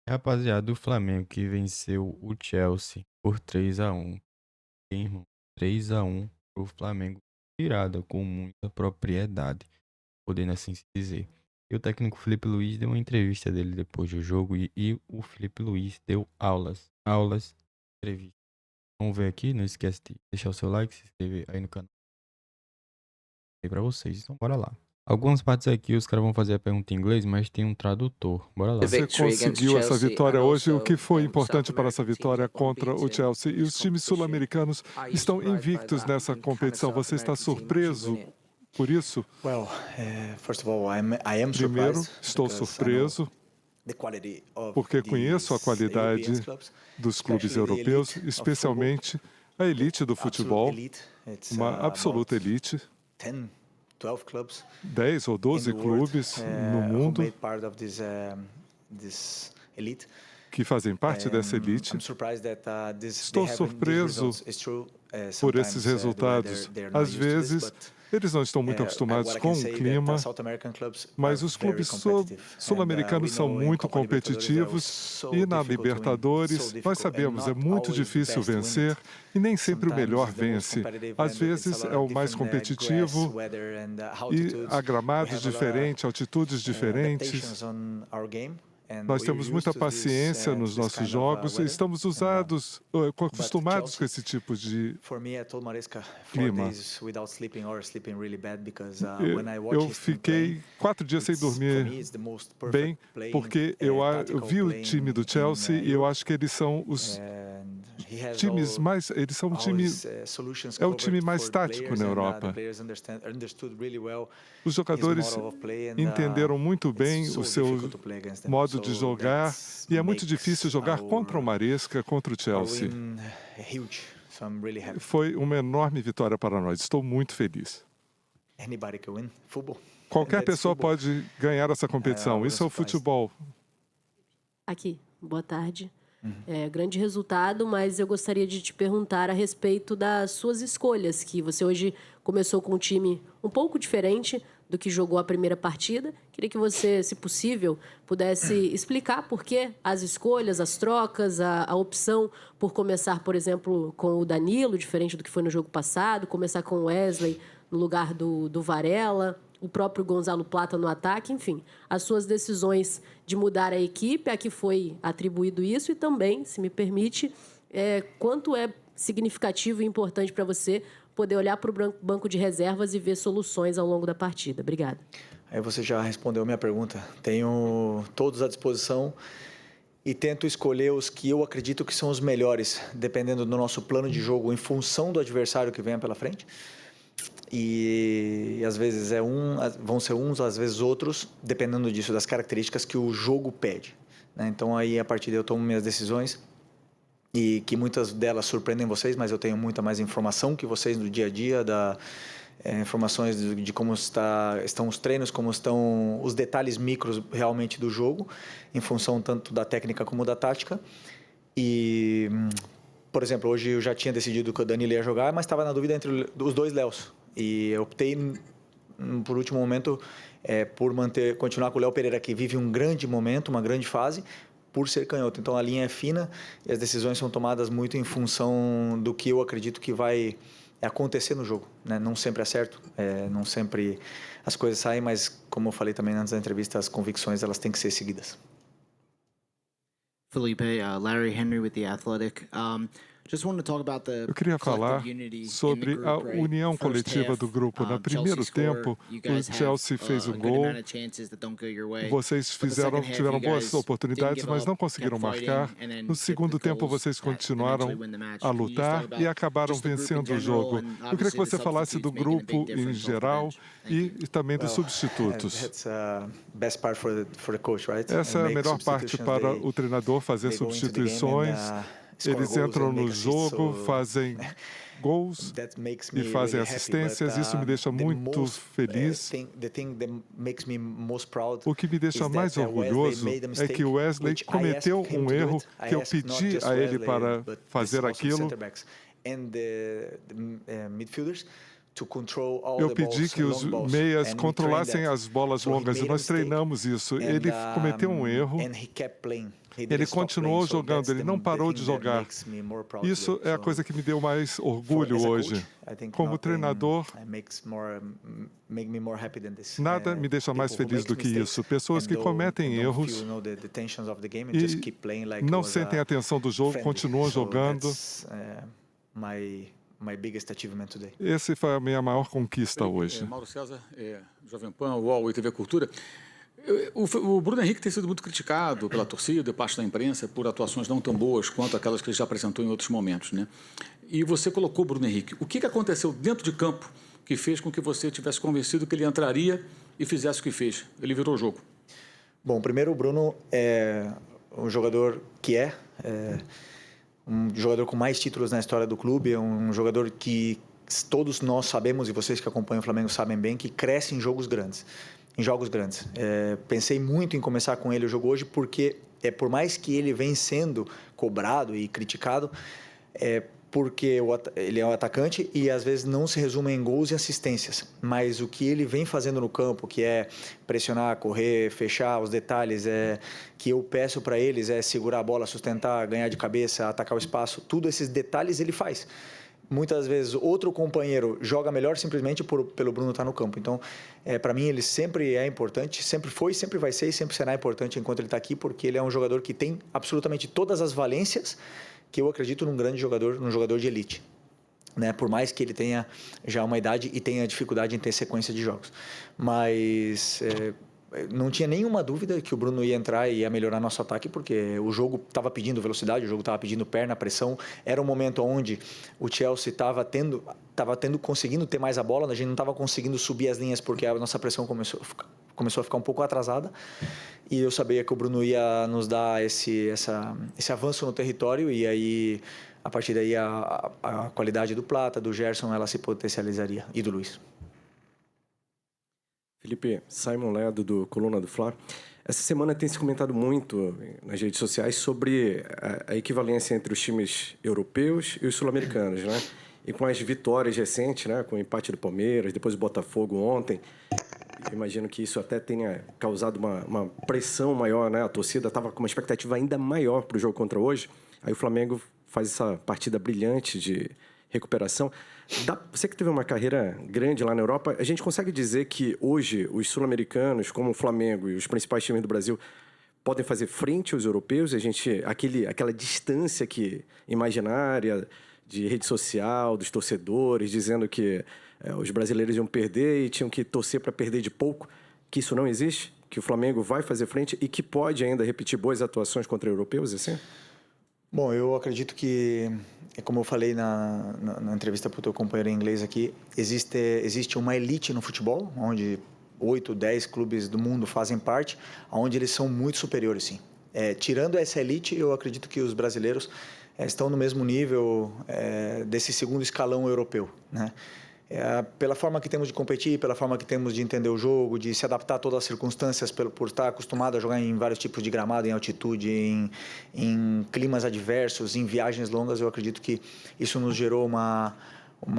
Rapaziada, o Flamengo que venceu o Chelsea por 3-1. Hein, irmão? 3-1 pro Flamengo. Virada com muita propriedade, podendo assim se dizer. E o técnico Felipe Luiz deu uma entrevista dele depois do jogo e o Felipe Luiz deu aulas, entrevista. Vamos ver aqui, não esquece de deixar o seu like, se inscrever aí no canal aí pra vocês. Então bora lá. Algumas partes aqui os caras vão fazer a pergunta em inglês, mas tem um tradutor. Bora lá. Você conseguiu essa vitória hoje. O que foi importante para essa vitória contra o Chelsea? E os times sul-americanos estão invictos nessa competição. Você está surpreso por isso? Primeiro, estou surpreso porque conheço a qualidade dos clubes europeus, especialmente a elite do futebol, uma absoluta elite. 10 ou 12 clubes no mundo que fazem parte dessa elite. Estou surpreso por esses resultados. Às vezes, eles não estão muito acostumados com o clima, mas os clubes sul-americanos são muito competitivos e na Libertadores, nós sabemos, é muito difícil vencer e nem sempre o melhor vence. Às vezes é o mais competitivo e há gramados diferentes, altitudes diferentes. Nós temos muita paciência nos nossos jogos e estamos acostumados com esse tipo de clima. Eu fiquei 4 dias sem dormir bem, porque eu vi o time do Chelsea e eu acho que eles são os times mais... Eles são é o time mais tático na Europa. Os jogadores entenderam muito bem o seu modo de jogar e é muito difícil jogar contra o Maresca, contra o Chelsea. Foi uma enorme vitória para nós. Estou muito feliz. Qualquer pessoa pode ganhar essa competição. Isso é o futebol. Aqui, boa tarde. Grande resultado, mas eu gostaria de te perguntar a respeito das suas escolhas, que você hoje começou com um time um pouco diferente do que jogou a primeira partida. Queria que você, se possível, pudesse explicar por que as escolhas, as trocas, a opção por começar, por exemplo, com o Danilo, diferente do que foi no jogo passado, começar com o Wesley no lugar do Varela, o próprio Gonzalo Plata no ataque, enfim, as suas decisões de mudar a equipe, a que foi atribuído isso, e também, se me permite, quanto é significativo e importante para você poder olhar para o banco de reservas e ver soluções ao longo da partida. Obrigada. Aí você já respondeu a minha pergunta. Tenho todos à disposição e tento escolher os que eu acredito que são os melhores, dependendo do nosso plano de jogo, em função do adversário que venha pela frente. E às vezes vão ser uns, às vezes outros, dependendo disso, das características que o jogo pede, né? Então aí a partir daí eu tomo minhas decisões e que muitas delas surpreendem vocês, mas eu tenho muita mais informação que vocês no dia a dia, informações de como estão os treinos, como estão os detalhes micros realmente do jogo, em função tanto da técnica como da tática. E, por exemplo, hoje eu já tinha decidido que o Danilo ia jogar, mas estava na dúvida entre os dois Léos. E eu optei, por último momento, por continuar com o Léo Pereira, que vive um grande momento, uma grande fase, por ser canhoto. Então a linha é fina e as decisões são tomadas muito em função do que eu acredito que vai acontecer no jogo, né? Não sempre é certo, não sempre as coisas saem, mas como eu falei também antes da entrevista, as convicções elas têm que ser seguidas. Felipe, Larry Henry with The Athletic. Eu queria falar sobre a união coletiva do grupo. No primeiro tempo, o Chelsea fez um gol. Vocês tiveram boas oportunidades, mas não conseguiram marcar. No segundo tempo, vocês continuaram a lutar e acabaram vencendo o jogo. Eu queria que você falasse do grupo em geral e também dos substitutos. Essa é a melhor parte para o treinador, fazer substituições. Eles entram no jogo, fazem gols e fazem assistências. Isso me deixa muito feliz. O que me deixa mais orgulhoso é que o Wesley cometeu um erro que eu pedi a ele para fazer aquilo. Eu pedi que os meias controlassem as bolas longas e nós treinamos isso. Ele cometeu um erro. Ele continuou jogando, ele não parou de jogar. Isso é a coisa que me deu mais orgulho hoje. Como treinador, nada me deixa mais feliz do que isso. Pessoas que cometem erros e não sentem a tensão do jogo, continuam jogando. Esse foi a minha maior conquista hoje. Mauro César, Jovem Pan, UOL e TV Cultura. O Bruno Henrique tem sido muito criticado pela torcida, parte da imprensa, por atuações não tão boas quanto aquelas que ele já apresentou em outros momentos, né? E você colocou o Bruno Henrique. O que aconteceu dentro de campo que fez com que você tivesse convencido que ele entraria e fizesse o que fez? Ele virou o jogo. Bom, primeiro o Bruno é um jogador que um jogador com mais títulos na história do clube, é um jogador que todos nós sabemos, e vocês que acompanham o Flamengo sabem bem, que cresce em jogos grandes. Pensei muito em começar com ele o jogo hoje, porque por mais que ele venha sendo cobrado e criticado, porque ele é um atacante e às vezes não se resume em gols e assistências, mas o que ele vem fazendo no campo, que é pressionar, correr, fechar os detalhes, que eu peço para eles segurar a bola, sustentar, ganhar de cabeça, atacar o espaço, tudo esses detalhes ele faz. Muitas vezes outro companheiro joga melhor simplesmente pelo Bruno estar no campo. Então, para mim, ele sempre é importante, sempre foi, sempre vai ser e sempre será importante enquanto ele está aqui, porque ele é um jogador que tem absolutamente todas as valências que eu acredito num grande jogador, num jogador de elite. Né? Por mais que ele tenha já uma idade e tenha dificuldade em ter sequência de jogos. Mas não tinha nenhuma dúvida que o Bruno ia entrar e ia melhorar nosso ataque, porque o jogo estava pedindo velocidade, o jogo estava pedindo perna, pressão. Era um momento onde o Chelsea estava conseguindo ter mais a bola, a gente não estava conseguindo subir as linhas porque a nossa pressão começou a ficar um pouco atrasada. E eu sabia que o Bruno ia nos dar esse avanço no território, e aí, a partir daí, a qualidade do Plata, do Gerson, ela se potencializaria, e do Luiz. Felipe, Simon Ledo, do Coluna do Fla. Essa semana tem se comentado muito nas redes sociais sobre a equivalência entre os times europeus e os sul-americanos, né? E com as vitórias recentes, né? Com o empate do Palmeiras, depois o Botafogo ontem, eu imagino que isso até tenha causado uma pressão maior, né? A torcida estava com uma expectativa ainda maior para o jogo contra hoje. Aí o Flamengo faz essa partida brilhante de recuperação. Você que teve uma carreira grande lá na Europa, a gente consegue dizer que hoje os sul-americanos, como o Flamengo e os principais times do Brasil, podem fazer frente aos europeus? Aquela distância imaginária de rede social, dos torcedores, dizendo que os brasileiros iam perder e tinham que torcer para perder de pouco, que isso não existe? Que o Flamengo vai fazer frente e que pode ainda repetir boas atuações contra europeus, assim? Bom, eu acredito que, como eu falei na entrevista para o teu companheiro em inglês aqui, existe uma elite no futebol, onde 8, 10 clubes do mundo fazem parte, onde eles são muito superiores, sim. Tirando essa elite, eu acredito que os brasileiros estão no mesmo nível desse segundo escalão europeu, né? Pela forma que temos de competir, pela forma que temos de entender o jogo, de se adaptar a todas as circunstâncias, por estar acostumado a jogar em vários tipos de gramado, em altitude, em climas adversos, em viagens longas, eu acredito que isso nos gerou uma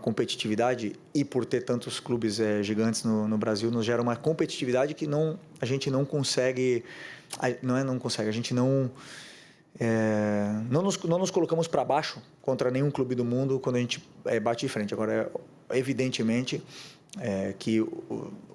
competitividade, e por ter tantos clubes gigantes no Brasil, nos gera uma competitividade que a gente não consegue, a gente não nos colocamos para baixo contra nenhum clube do mundo quando a gente bate de frente. Agora, evidentemente, que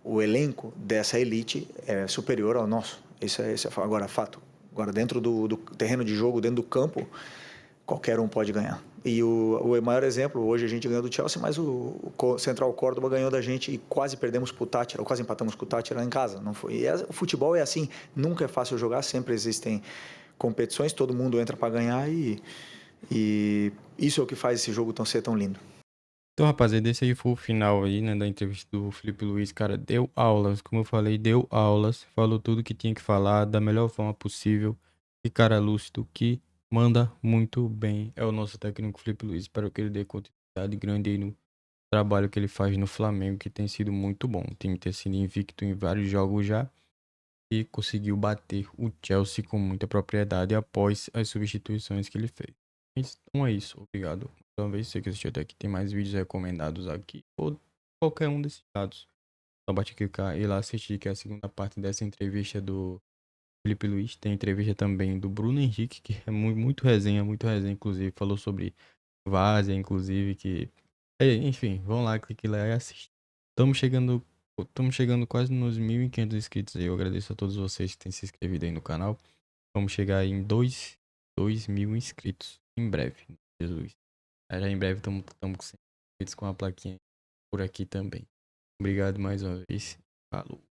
o elenco dessa elite é superior ao nosso. Isso é agora fato. Agora, dentro do terreno de jogo, dentro do campo, qualquer um pode ganhar. E o maior exemplo, hoje a gente ganhou do Chelsea, mas o Central Córdoba ganhou da gente e quase perdemos para o Táchira, ou quase empatamos com o Táchira em casa. Não foi. O futebol é assim, nunca é fácil jogar, sempre existem competições, todo mundo entra para ganhar, e isso é o que faz esse jogo ser tão lindo. Então, rapaziada, esse aí foi o final aí, né, da entrevista do Felipe Luiz. Cara, deu aulas, como eu falei, deu aulas, falou tudo que tinha que falar da melhor forma possível. E cara lúcido, que manda muito bem. É o nosso técnico Felipe Luiz. Espero que ele dê continuidade grande aí no trabalho que ele faz no Flamengo, que tem sido muito bom. O time tem sido invicto em vários jogos já e conseguiu bater o Chelsea com muita propriedade após as substituições que ele fez. Então é isso, obrigado. Uma vez, você que assistiu até aqui, tem mais vídeos recomendados aqui. qualquer um desses lados. Só bate clicar e lá assistir, que é a segunda parte dessa entrevista do Felipe Luiz. Tem entrevista também do Bruno Henrique, que é muito resenha, inclusive. Falou sobre Várzea, inclusive, que... enfim, vão lá, clique lá e assiste. Estamos chegando quase nos 1.500 inscritos aí. Eu agradeço a todos vocês que têm se inscrevido aí no canal. Vamos chegar em 2.000 inscritos em breve, Jesus. Já em breve estamos com 100 inscritos com a plaquinha por aqui também. Obrigado mais uma vez. Falou.